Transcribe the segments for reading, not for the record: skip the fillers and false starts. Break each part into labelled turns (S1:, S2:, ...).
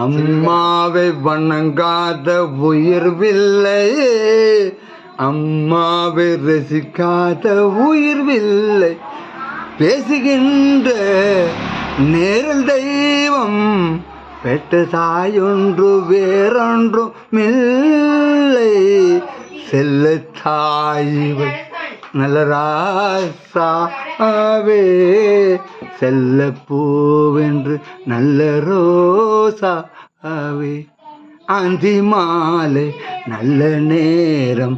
S1: அம்மாவை வணங்காத உயிர்வில்லையே, அம்மாவை ரசிக்காத உயிர்வில்லை. பேசுகின்ற நேரில் தெய்வம் பெற்ற தாயொன்று வேறொன்றும் இல்லை. செல்ல தாய்வை நல்ல ராசாவே, செல்ல பூவென்று நல்ல ரோசாவே. அந்தி மாலை நல்ல நேரம்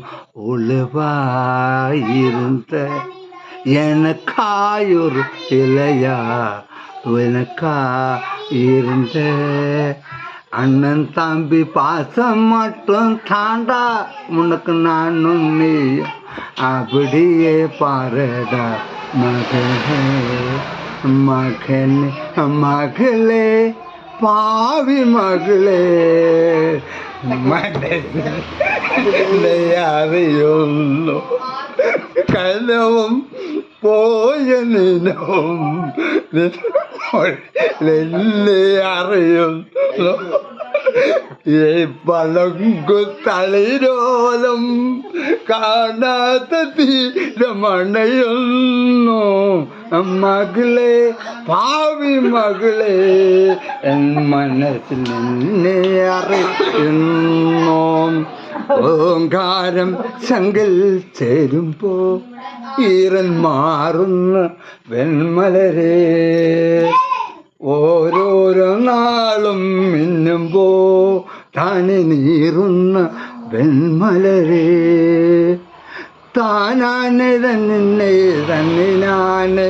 S1: உழுவாயிருந்த எனக்காயொரு இலையா எனக்காயிருந்த அண்ணன் தம்பி பாசம் மட்டும் தாண்டா உனக்கு நானும் நீ அப்படியே பாருடா மகனே மகனே மகளே பாவி மகளே. അറിയുള്ളൂ കലവും പോയനും അറിയുള്ളൂ ഈ പലങ്കു തളിരോലം കാണാത്ത തീരമണയുന്നു മകളെ പാവി മകളെ എൻ മനസ്സിൽ നിന്നെ അറിയുന്നു. ഓങ്കാരം ശങ്കിൽ ചേരുമ്പോ ഈറൻ മാറുന്ന വെൺമലരേ, ഓരോരോ നാളും മിന്നുമ്പോ താനെ നീറുന്ന വെൺമലരേ. താനാണ് തന്നെ തന്നിനാണ്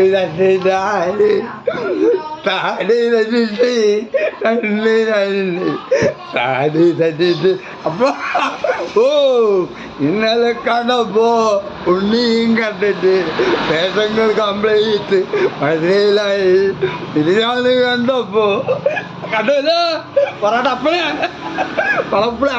S1: തന്നിനാണ് താടി തന്നിട്ട് തന്നിനാണ് താടി തന്നിട്ട്. അപ്പൊ ഓ ഇന്നലെ കണ്ടപ്പോ ഉണ്ണിയും കണ്ടിട്ട് വേഷങ്ങൾ കംപ്ലീറ്റ് മനസ്സിലായി. ഇത് ഞാൻ കണ്ടപ്പോ കണ്ടല്ലോ പറയട്ടെ അപ്പഴേ അപ്പഴേ